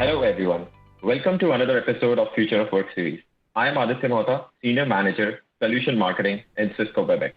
Hello, everyone. Welcome to another episode of Future of Work series. I am Aditya Mohta, Senior Manager, Solution Marketing in Cisco WebEx.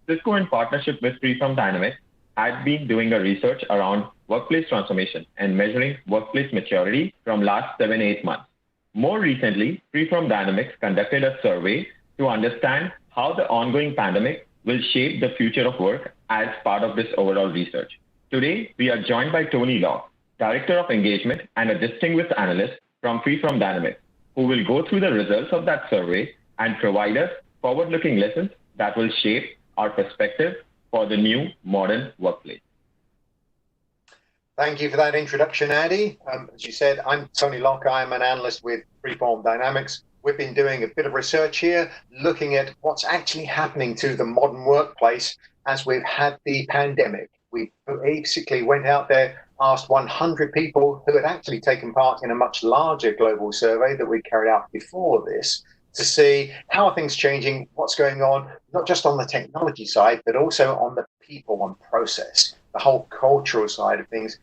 Cisco, in partnership with Freeform Dynamics, had been doing a research around workplace transformation and measuring workplace maturity from last 7-8 months. More recently, Freeform Dynamics conducted a survey to understand how the ongoing pandemic will shape the future of work as part of this overall research. Today, we are joined by Tony Law, Director of Engagement and a distinguished analyst from Freeform Dynamics, who will go through the results of that survey and provide us forward-looking lessons that will shape our perspective for the new modern workplace. Thank you for that introduction, Andy. As you said, I'm Tony Locke. I'm an analyst with Freeform Dynamics. We've been doing a bit of research here, looking at what's actually happening to the modern workplace as we've had the pandemic. We basically went out there, asked 100 people who had actually taken part in a much larger global survey that we carried out before this to see how are things changing, what's going on, not just on the technology side, but also on the people and process, the whole cultural side of things.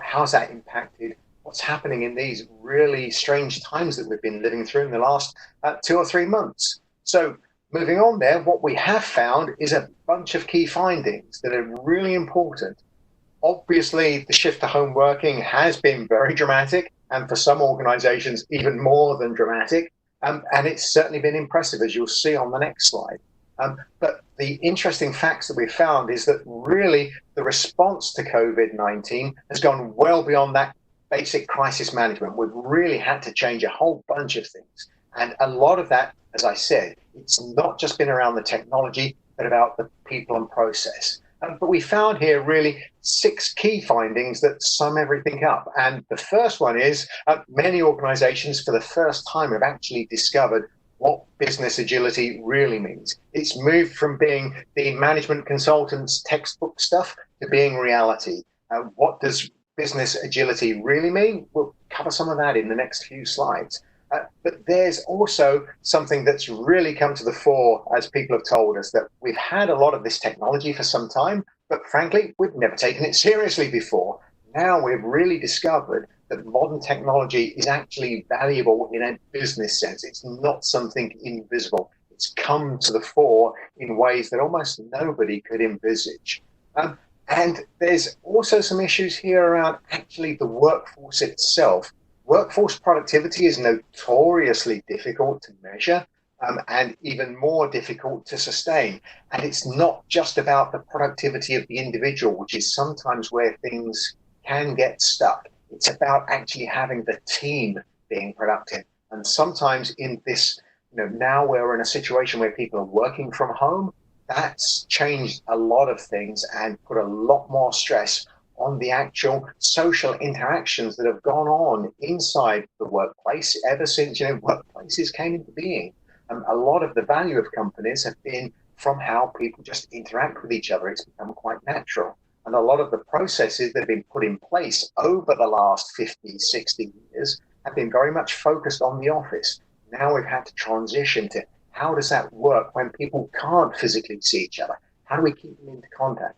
How's that impacted? What's happening in these really strange times that we've been living through in the last 2 or 3 months? So moving on there, what we have found is a bunch of key findings that are really important. Obviously, the shift to home working has been very dramatic, and for some organizations, even more than dramatic. And it's certainly been impressive, as you'll see on the next slide. But the interesting facts that we've found is that really the response to COVID-19 has gone well beyond that basic crisis management. We've really had to change a whole bunch of things. And a lot of that, as I said, it's not just been around the technology, but about the people and process. But we found here really 6 key findings that sum everything up. And the first one is many organizations for the first time have actually discovered what business agility really means. It's moved from being the management consultants' textbook stuff to being reality. What does business agility really mean? We'll cover some of that in the next few slides. But there's also something that's really come to the fore, as people have told us, that we've had a lot of this technology for some time, but frankly, we've never taken it seriously before. Now we've really discovered that modern technology is actually valuable in a business sense. It's not something invisible. It's come to the fore in ways that almost nobody could envisage. And there's also some issues here around actually the workforce itself. Workforce productivity is notoriously difficult to measure and even more difficult to sustain. And it's not just about the productivity of the individual, which is sometimes where things can get stuck. It's about actually having the team being productive. And sometimes in this, now we're in a situation where people are working from home, that's changed a lot of things and put a lot more stress on the actual social interactions that have gone on inside the workplace ever since workplaces came into being. A lot of the value of companies have been from how people just interact with each other. It's become quite natural. And a lot of the processes that have been put in place over the last 50, 60 years have been very much focused on the office. Now we've had to transition to how does that work when people can't physically see each other? How do we keep them into contact?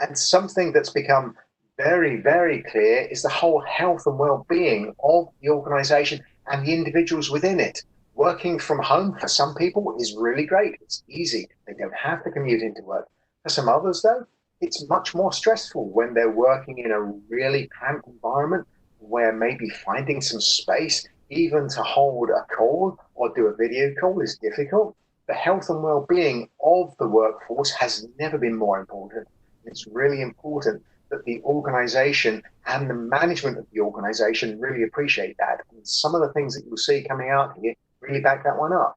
And something that's become very, very clear is the whole health and well-being of the organization and the individuals within it. Working from home for some people is really great. It's easy. They don't have to commute into work. For some others, though, it's much more stressful when they're working in a really cramped environment where maybe finding some space, even to hold a call or do a video call, is difficult. The health and well-being of the workforce has never been more important. It's really important that the organization and the management of the organization really appreciate that. And some of the things that you'll see coming out here really back that one up.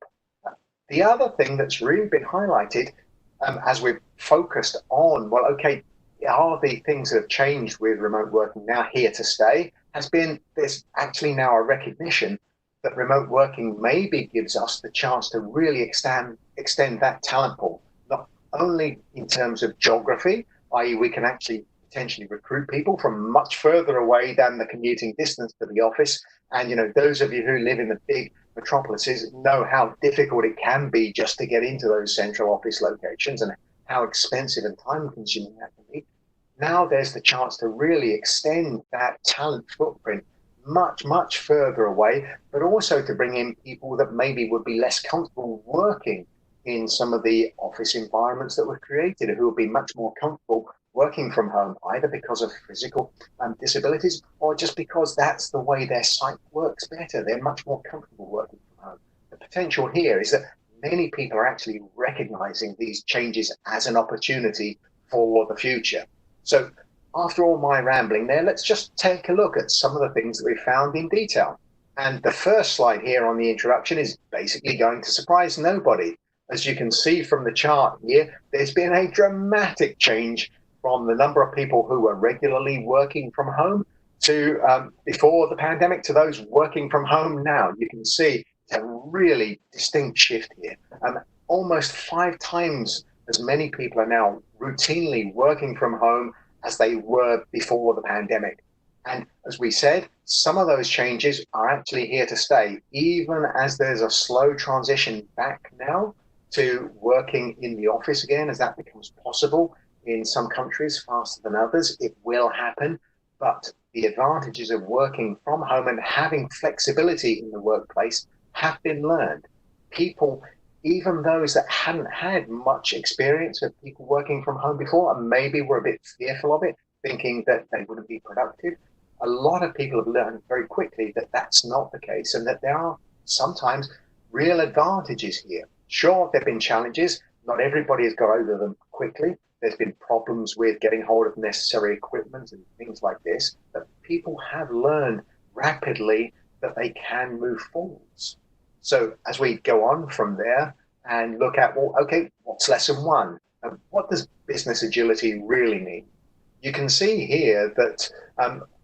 The other thing that's really been highlighted as we've focused on, are the things that have changed with remote working now here to stay, has been there's actually now a recognition that remote working maybe gives us the chance to really extend that talent pool, not only in terms of geography, i.e. we can actually potentially recruit people from much further away than the commuting distance to the office. And, those of you who live in the big metropolises know how difficult it can be just to get into those central office locations and how expensive and time consuming that can be. Now there's the chance to really extend that talent footprint, much further away, but also to bring in people that maybe would be less comfortable working in some of the office environments that were created, who would be much more comfortable working from home, either because of physical disabilities or just because that's the way their site works better. They're much more comfortable working from home. The potential here is that many people are actually recognizing these changes as an opportunity for the future. So after all my rambling there, let's just take a look at some of the things that we found in detail. And the first slide here on the introduction is basically going to surprise nobody. As you can see from the chart here, there's been a dramatic change from the number of people who were regularly working from home to before the pandemic to those working from home now. You can see a really distinct shift here. Almost 5 times as many people are now routinely working from home as they were before the pandemic. And as we said, some of those changes are actually here to stay, even as there's a slow transition back now to working in the office again, as that becomes possible in some countries faster than others. It will happen, but the advantages of working from home and having flexibility in the workplace have been learned. People, even those that hadn't had much experience of people working from home before and maybe were a bit fearful of it, thinking that they wouldn't be productive, a lot of people have learned very quickly that that's not the case and that there are sometimes real advantages here. Sure, there have been challenges. Not everybody has got over them quickly. There's been problems with getting hold of necessary equipment and things like this, but people have learned rapidly that they can move forwards. So as we go on from there and look at, well, okay, what's lesson 1? What does business agility really mean? You can see here that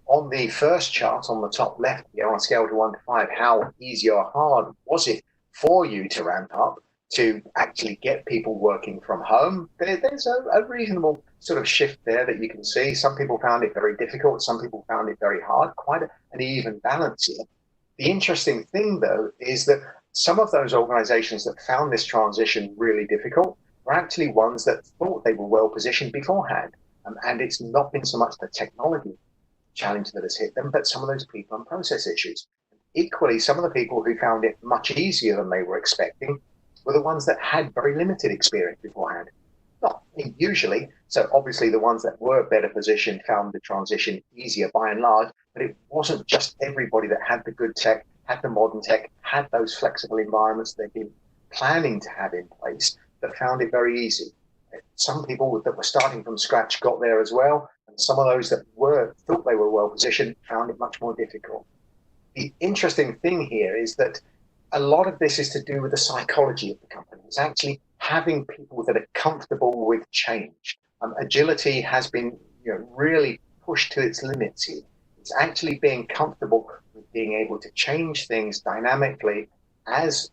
on the first chart on the top left here, on a scale to 1 to 5, how easy or hard was it for you to ramp up to actually get people working from home? There's a reasonable sort of shift there that you can see. Some people found it very difficult. Some people found it very hard, quite an even balance here. The interesting thing, though, is that some of those organizations that found this transition really difficult were actually ones that thought they were well positioned beforehand. And it's not been so much the technology challenge that has hit them, but some of those people and process issues. Equally, some of the people who found it much easier than they were expecting were the ones that had very limited experience beforehand. Not usually. So obviously the ones that were better positioned found the transition easier by and large, but it wasn't just everybody that had the good tech, had the modern tech, had those flexible environments they've been planning to have in place that found it very easy. Some people that were starting from scratch got there as well, and some of those that thought they were well positioned found it much more difficult. The interesting thing here is that a lot of this is to do with the psychology of the company. It's actually having people that are comfortable with change. Agility has been really pushed to its limits here. It's actually being comfortable with being able to change things dynamically as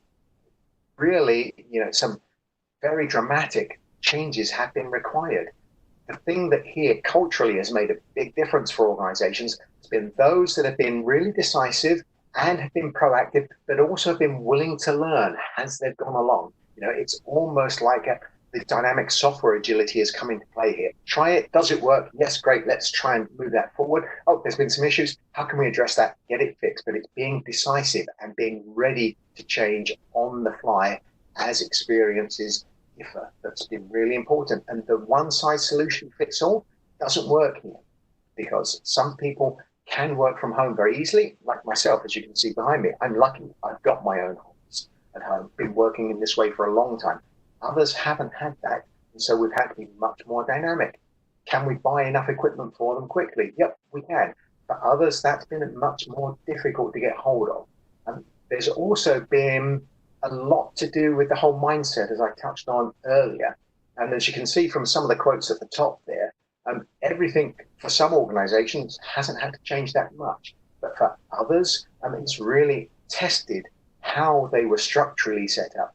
really, some very dramatic changes have been required. The thing that here culturally has made a big difference for organizations has been those that have been really decisive and have been proactive, but also have been willing to learn as they've gone along. It's almost like the dynamic software agility has come into play here. Try it. Does it work? Yes, great. Let's try and move that forward. Oh, there's been some issues. How can we address that? Get it fixed. But it's being decisive and being ready to change on the fly as experiences differ. That's been really important. And the one-size solution fits all doesn't work here, because some people can work from home very easily, like myself, as you can see behind me. I'm lucky. I've got my own office at home, been working in this way for a long time. Others haven't had that, and so we've had to be much more dynamic. Can we buy enough equipment for them quickly? Yep, we can. For others, that's been much more difficult to get hold of. And there's also been a lot to do with the whole mindset, as I touched on earlier. And as you can see from some of the quotes at the top there, everything for some organizations hasn't had to change that much. But for others, it's really tested how they were structurally set up.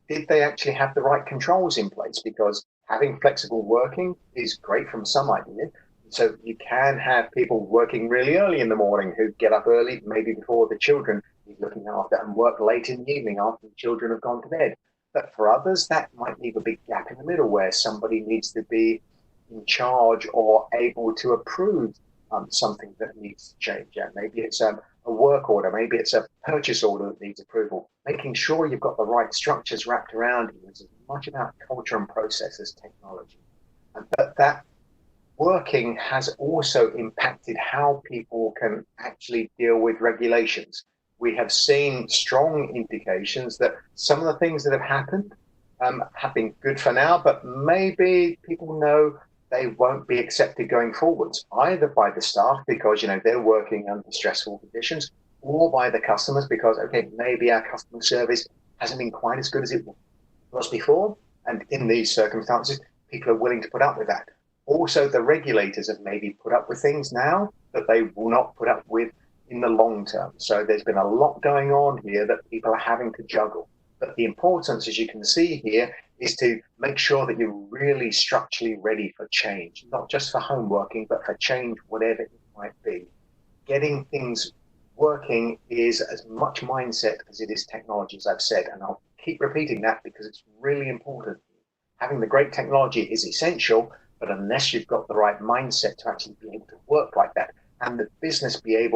Did they actually have the right controls in place? Because having flexible working is great from some ideas. So you can have people working really early in the morning who get up early, maybe before the children need looking after, and work late in the evening after the children have gone to bed. But for others, that might leave a big gap in the middle where somebody needs to be in charge or able to approve something that needs to change. Yeah, maybe it's a work order, maybe it's a purchase order that needs approval. Making sure you've got the right structures wrapped around you is as much about culture and process as technology. But that working has also impacted how people can actually deal with regulations. We have seen strong indications that some of the things that have happened have been good for now, but maybe people know they won't be accepted going forwards, either by the staff because they're working under stressful conditions, or by the customers because maybe our customer service hasn't been quite as good as it was before, and in these circumstances, people are willing to put up with that. Also, the regulators have maybe put up with things now that they will not put up with in the long term. So there's been a lot going on here that people are having to juggle. But the importance, as you can see here, is to make sure that you're really structurally ready for change, not just for home working, but for change, whatever it might be. Getting things working is as much mindset as it is technology, as I've said, and I'll keep repeating that because it's really important. Having the great technology is essential, but unless you've got the right mindset to actually be able to work like that, and the business be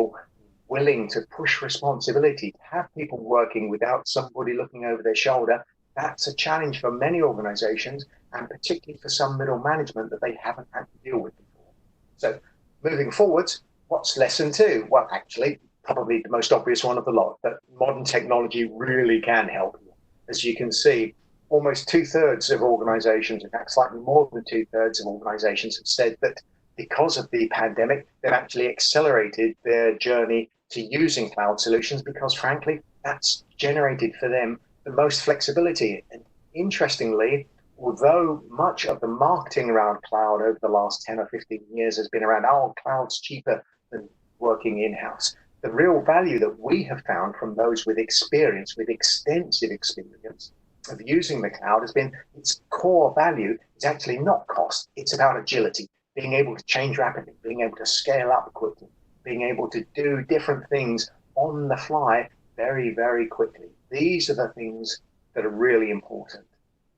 willing to push responsibility, to have people working without somebody looking over their shoulder, that's a challenge for many organizations, and particularly for some middle management that they haven't had to deal with before. So moving forwards, what's lesson 2? Well, actually, probably the most obvious one of the lot, that modern technology really can help you. As you can see, almost 2/3 of organizations, in fact, slightly more than 2/3 of organizations have said that because of the pandemic, they've actually accelerated their journey to using cloud solutions because, frankly, that's generated for them the most flexibility. And interestingly, although much of the marketing around cloud over the last 10 or 15 years has been around, cloud's cheaper than working in-house, the real value that we have found from those with experience, with extensive experience of using the cloud, has been its core value is actually not cost, it's about agility. Being able to change rapidly, being able to scale up quickly, being able to do different things on the fly very, very quickly. These are the things that are really important.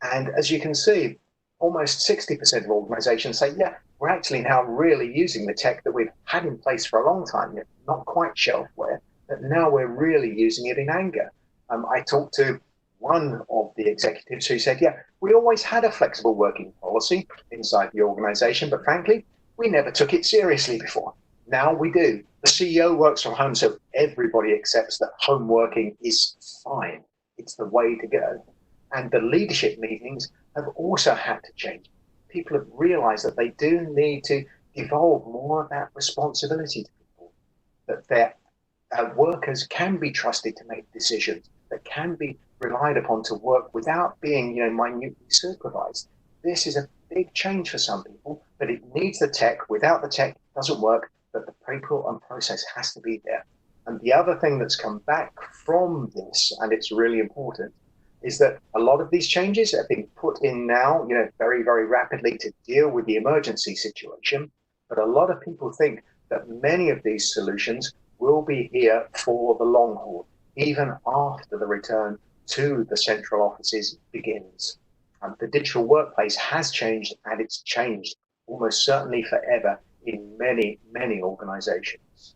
And as you can see, almost 60% of organizations say, yeah, we're actually now really using the tech that we've had in place for a long time, yet not quite shelfware, but now we're really using it in anger. I talked to one of the executives who said, yeah, we always had a flexible working policy inside the organization, but frankly, we never took it seriously before. Now we do. The CEO works from home, so everybody accepts that home working is fine. It's the way to go. And the leadership meetings have also had to change. People have realized that they do need to devolve more of that responsibility to people, that their workers can be trusted to make decisions, that can be relied upon to work without being, minutely supervised. This is a big change for some people, but it needs the tech. Without the tech, it doesn't work, but the people and process has to be there. And the other thing that's come back from this, and it's really important, is that a lot of these changes have been put in now, very, very rapidly to deal with the emergency situation. But a lot of people think that many of these solutions will be here for the long haul, even after the return to the central offices begins. The digital workplace has changed, and it's changed almost certainly forever in many, many organizations.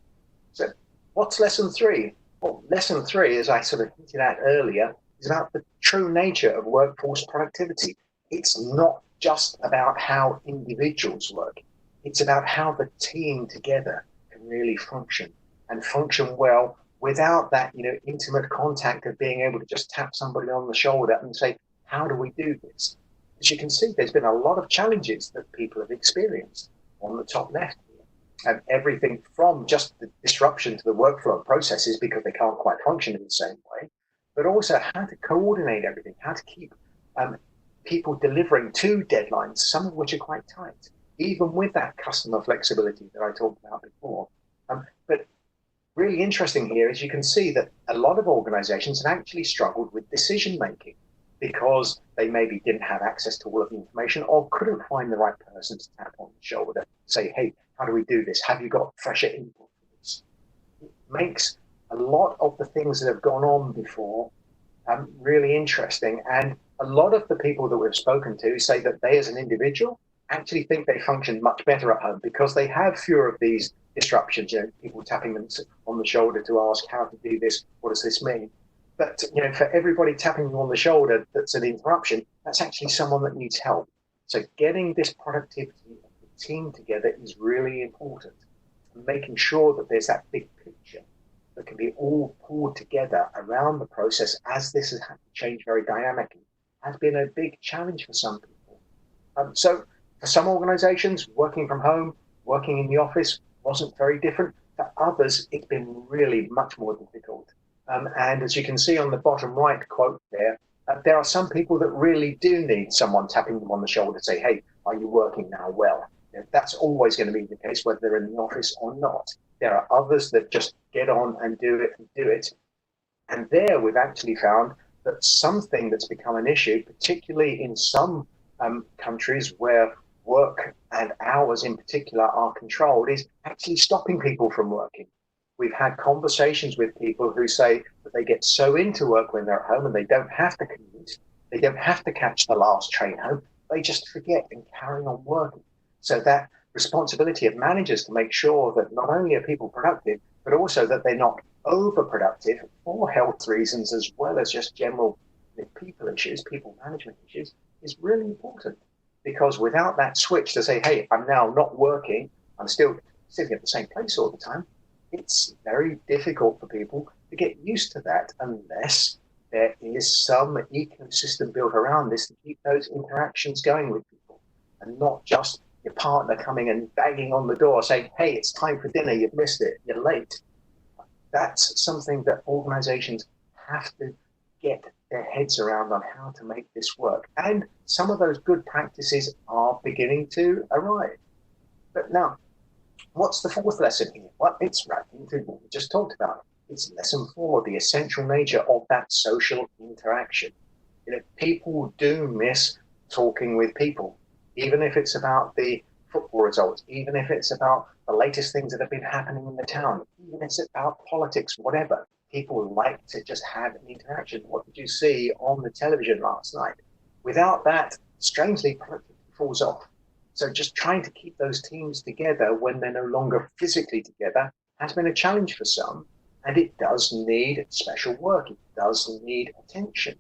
So what's lesson 3? Well, lesson 3, as I sort of hinted at earlier, is about the true nature of workforce productivity. It's not just about how individuals work. It's about how the team together can really function and function well without that, intimate contact of being able to just tap somebody on the shoulder and say, how do we do this? As you can see, there's been a lot of challenges that people have experienced on the top left here. And everything from just the disruption to the workflow and processes because they can't quite function in the same way, but also how to coordinate everything, how to keep people delivering to deadlines, some of which are quite tight, even with that customer flexibility that I talked about before. But really interesting here is you can see that a lot of organizations have actually struggled with decision making because they maybe didn't have access to all of the information or couldn't find the right person to tap on the shoulder, say, hey, how do we do this? Have you got fresher input for this? It makes a lot of the things that have gone on before really interesting. And a lot of the people that we've spoken to say that they as an individual actually think they function much better at home because they have fewer of these disruptions, people tapping them on the shoulder to ask how to do this, what does this mean? But for everybody tapping you on the shoulder that's an interruption, that's actually someone that needs help. So getting this productivity of the team together is really important. And making sure that there's that big picture that can be all pulled together around the process as this has had to change very dynamically has been a big challenge for some people. So for some organizations, working from home, working in the office wasn't very different. For others, it's been really much more difficult. And as you can see on the bottom right quote there are some people that really do need someone tapping them on the shoulder to say, hey, are you working now well? That's always going to be the case, whether they're in the office or not. There are others that just get on and do it. And there we've actually found that something that's become an issue, particularly in some countries where work and hours in particular are controlled, is actually stopping people from working. We've had conversations with people who say that they get so into work when they're at home and they don't have to commute, they don't have to catch the last train home, they just forget and carry on working. So that responsibility of managers to make sure that not only are people productive, but also that they're not overproductive for health reasons as well as just general people issues, people management issues, is really important. Because without that switch to say, hey, I'm now not working, I'm still sitting at the same place all the time, it's very difficult for people to get used to that unless there is some ecosystem built around this to keep those interactions going with people, and not just your partner coming and banging on the door saying, hey, it's time for dinner, you've missed it, you're late. That's something that organizations have to get their heads around on how to make this work. And some of those good practices are beginning to arrive. But now, what's the fourth lesson here? Well, it's right into what we just talked about. It's lesson 4, the essential nature of that social interaction. People do miss talking with people, even if it's about the football results, even if it's about the latest things that have been happening in the town, even if it's about politics, whatever. People like to just have an interaction. What did you see on the television last night? Without that, strangely, productivity falls off. So just trying to keep those teams together when they're no longer physically together has been a challenge for some, and it does need special work. It does need attention.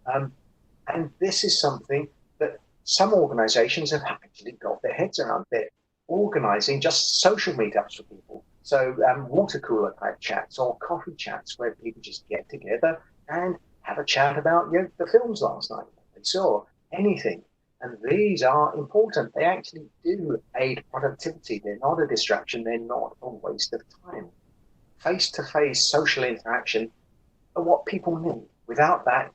And this is something that some organizations have actually got their heads around. They're organizing just social meetups for people. So water cooler type chats or coffee chats where people just get together and have a chat about the films last night, what they saw, anything. And these are important. They actually do aid productivity. They're not a distraction. They're not a waste of time. Face-to-face social interaction are what people need. Without that,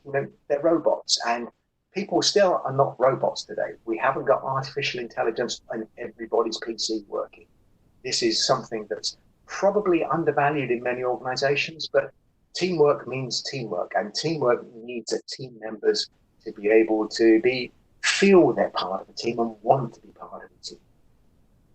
they're robots. And people still are not robots today. We haven't got artificial intelligence on everybody's PC working. This is something that's probably undervalued in many organizations, but teamwork means teamwork, and teamwork needs team members to be able to feel they're part of a team and want to be part of a team.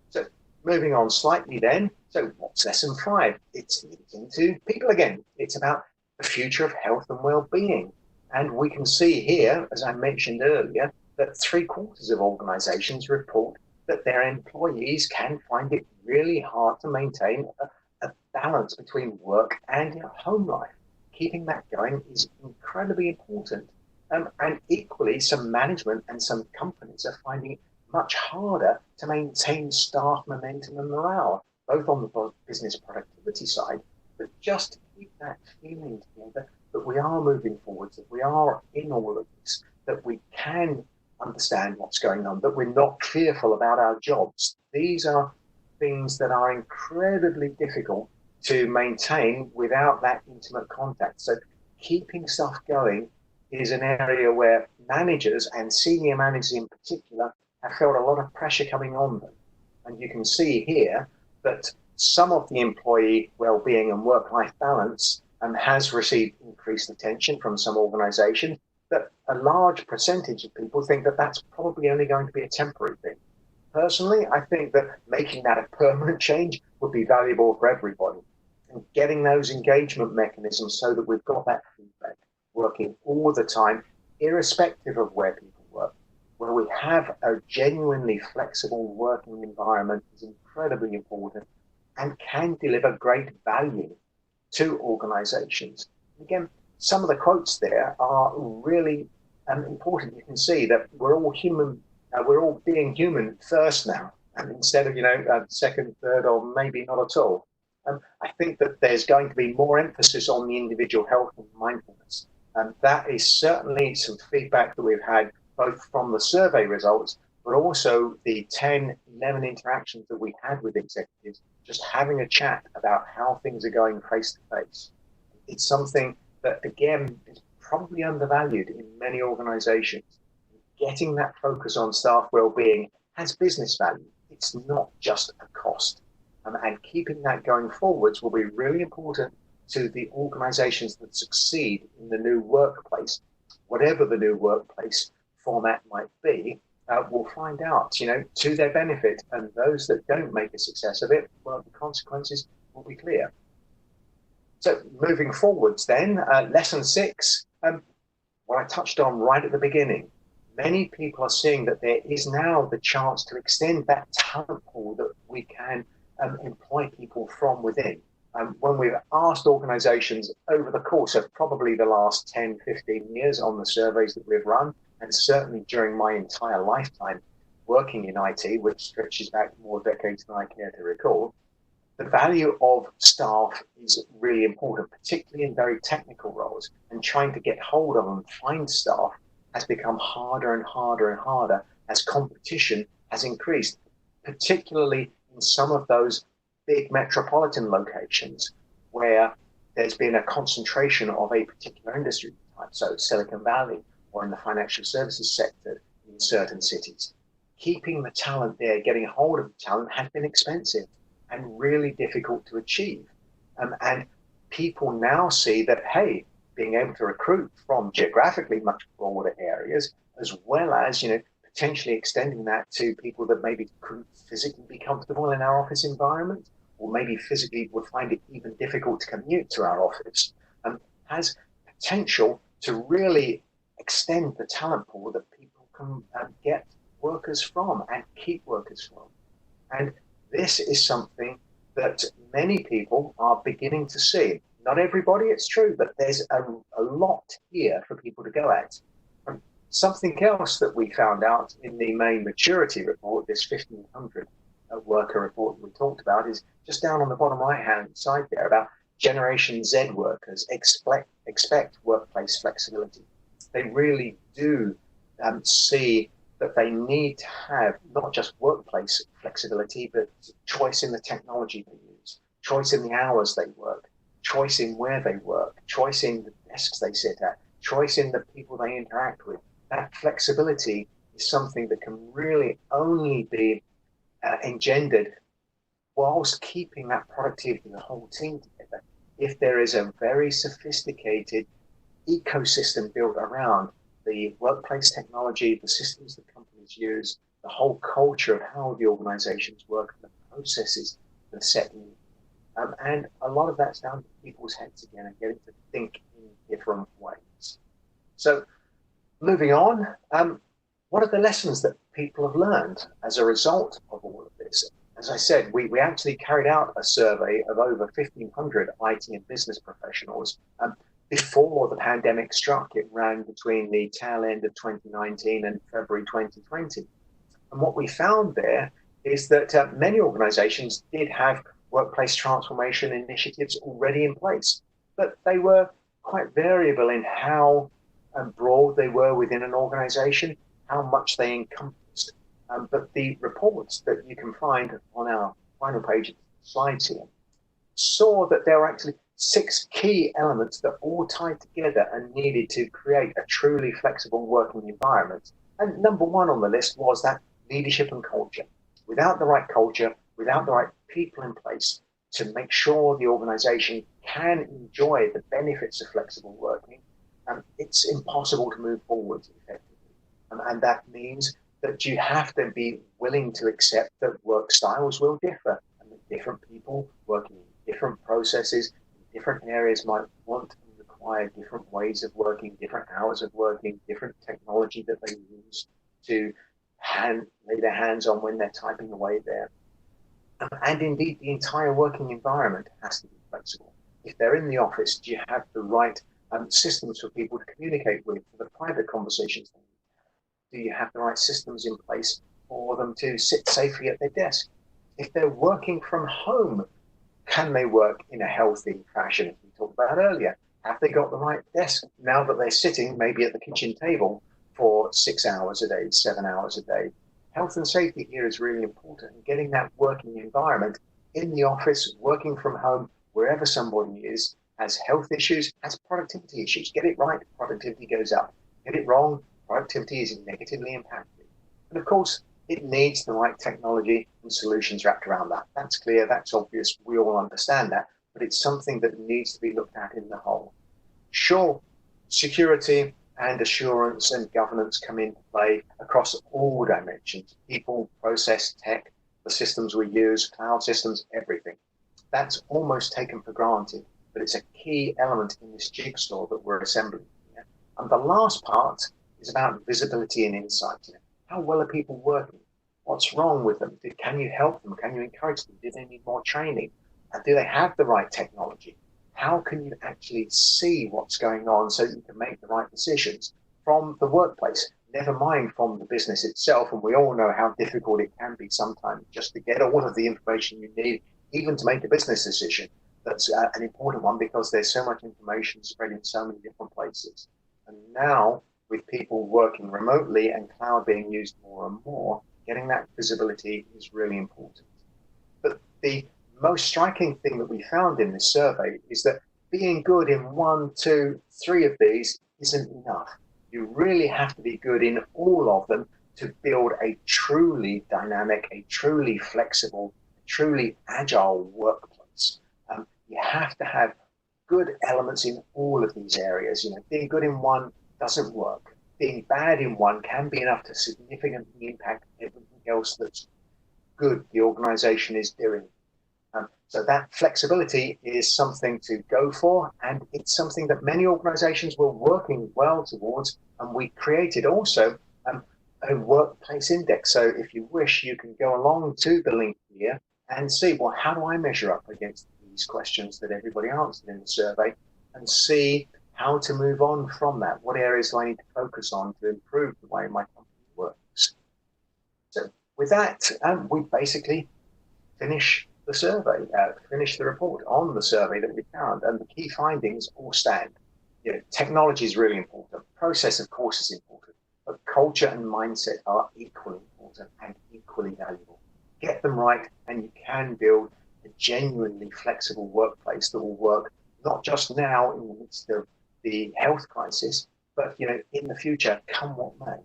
So moving on slightly then, so what's lesson 5? It's into people again. It's about the future of health and well-being. And we can see here, as I mentioned earlier, that 3/4 of organizations report that their employees can find it really hard to maintain a balance between work and home life. Keeping that going is incredibly important. And equally, some management and some companies are finding it much harder to maintain staff momentum and morale, both on the business productivity side, but just to keep that feeling together that we are moving forwards, that we are in all of this, that we can understand what's going on, that we're not fearful about our jobs. These are things that are incredibly difficult to maintain without that intimate contact. So keeping stuff going is an area where managers and senior managers in particular have felt a lot of pressure coming on them. And you can see here that some of the employee well-being and work-life balance has received increased attention from some organizations, but a large percentage of people think that that's probably only going to be a temporary thing. Personally, I think that making that a permanent change would be valuable for everybody, and getting those engagement mechanisms so that we've got that feedback working all the time, irrespective of where people work, where we have a genuinely flexible working environment is incredibly important. and can deliver great value to organizations. Again, some of the quotes there are really important. You can see that we're all human, we're all being human first now, and instead of, second, third, or maybe not at all. I think that there's going to be more emphasis on the individual health and mindfulness. And that is certainly some feedback that we've had both from the survey results, but also the 10, 11 interactions that we had with executives, just having a chat about how things are going face to face. It's something that, again, is probably undervalued in many organizations. Getting that focus on staff well-being has business value. It's not just a cost. And keeping that going forwards will be really important to the organizations that succeed in the new workplace, whatever the new workplace format might be. We'll find out, to their benefit. And those that don't make a success of it, well, the consequences will be clear. So moving forwards then, lesson 6, what I touched on right at the beginning. Many people are seeing that there is now the chance to extend that talent pool that we can employ people from within. When we've asked organizations over the course of probably the last 10, 15 years on the surveys that we've run, and certainly during my entire lifetime working in IT, which stretches back more decades than I care to recall, the value of staff is really important, particularly in very technical roles, and trying to get hold of and find staff has become harder and harder and harder as competition has increased, particularly in some of those big metropolitan locations where there's been a concentration of a particular industry type, so Silicon Valley or in the financial services sector in certain cities. Keeping the talent there, getting hold of the talent has been expensive and really difficult to achieve. And people now see that, hey, being able to recruit from geographically much broader areas, as well as, potentially extending that to people that maybe couldn't physically be comfortable in our office environment, or maybe physically would find it even difficult to commute to our office, has potential to really extend the talent pool that people can get workers from and keep workers from. And this is something that many people are beginning to see. Not everybody, it's true, but there's a lot here for people to go at. Something else that we found out in the main maturity report, this 1500 worker report that we talked about, is just down on the bottom right-hand side there about Generation Z workers expect workplace flexibility. They really do see that they need to have not just workplace flexibility, but choice in the technology they use, choice in the hours they work, choice in where they work, choice in the desks they sit at, choice in the people they interact with. That flexibility is something that can really only be engendered whilst keeping that productivity of the whole team together. If there is a very sophisticated ecosystem built around the workplace technology, the systems that companies use, the whole culture of how the organizations work, and the processes that are set in. And a lot of that's down to people's heads again and getting to think in different ways. So moving on, what are the lessons that people have learned as a result of all of this? As I said, we actually carried out a survey of over 1,500 IT and business professionals before the pandemic struck. It ran between the tail end of 2019 and February 2020. And what we found there is that many organizations did have workplace transformation initiatives already in place, but they were quite variable in how broad they were within an organization, how much they encompassed. But the reports that you can find on our final page of the slides here saw that there were actually 6 key elements that all tied together and needed to create a truly flexible working environment. And number 1 on the list was that leadership and culture. Without the right culture, without the right people in place to make sure the organization can enjoy the benefits of flexible working, it's impossible to move forward effectively. And that means that you have to be willing to accept that work styles will differ, and that different people working in different processes, in different areas might want and require different ways of working, different hours of working, different technology that they use to lay their hands on when they're typing away there. And indeed, the entire working environment has to be flexible. If they're in the office, do you have the right systems for people to communicate with, for the private conversations? Do you have the right systems in place for them to sit safely at their desk? If they're working from home, can they work in a healthy fashion, as we talked about earlier? Have they got the right desk now that they're sitting maybe at the kitchen table for 6 hours a day, 7 hours a day? Health and safety here is really important. And getting that working environment in the office, working from home, wherever somebody is, has health issues, has productivity issues. Get it right, productivity goes up. Get it wrong, productivity is negatively impacted. And of course, it needs the right technology and solutions wrapped around that. That's clear, that's obvious, we all understand that, but it's something that needs to be looked at in the whole. Sure, security and assurance and governance come into play across all dimensions: people, process, tech, the systems we use, cloud systems, everything. That's almost taken for granted, but it's a key element in this jigsaw that we're assembling here. And the last part is about visibility and insight. How well are people working? What's wrong with them? Can you help them? Can you encourage them? Do they need more training? And do they have the right technology? How can you actually see what's going on so that you can make the right decisions from the workplace, never mind from the business itself? And we all know how difficult it can be sometimes just to get all of the information you need, even to make a business decision. That's an important one because there's so much information spread in so many different places. And now, with people working remotely and cloud being used more and more, getting that visibility is really important. But the most striking thing that we found in this survey is that being good in 1, 2, 3 of these isn't enough. You really have to be good in all of them to build a truly dynamic, a truly flexible, truly agile workplace. You have to have good elements in all of these areas. Being good in one doesn't work. Being bad in one can be enough to significantly impact everything else that's good the organization is doing. So that flexibility is something to go for, and it's something that many organizations were working well towards, and we created also a workplace index. So if you wish, you can go along to the link here and see, well, how do I measure up against these questions that everybody answered in the survey, and see how to move on from that. What areas do I need to focus on to improve the way my company works? So with that, we basically finish the survey, finish the report on the survey that we found, and the key findings all stand. Technology is really important. Process, of course, is important, but culture and mindset are equally important and equally valuable. Get them right, and you can build a genuinely flexible workplace that will work not just now in the midst of the health crisis, but in the future, come what may.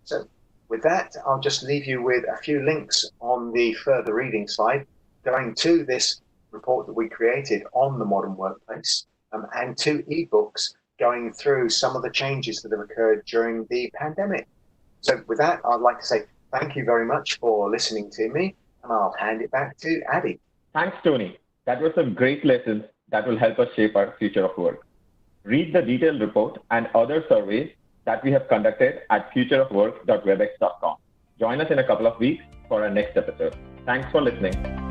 So with that, I'll just leave you with a few links on the further reading slide, going to this report that we created on the modern workplace, and 2 ebooks going through some of the changes that have occurred during the pandemic. So with that, I'd like to say thank you very much for listening to me, and I'll hand it back to Adi. Thanks, Tony. That was a great lesson that will help us shape our future of work. Read the detailed report and other surveys that we have conducted at futureofwork.webex.com. Join us in a couple of weeks for our next episode. Thanks for listening.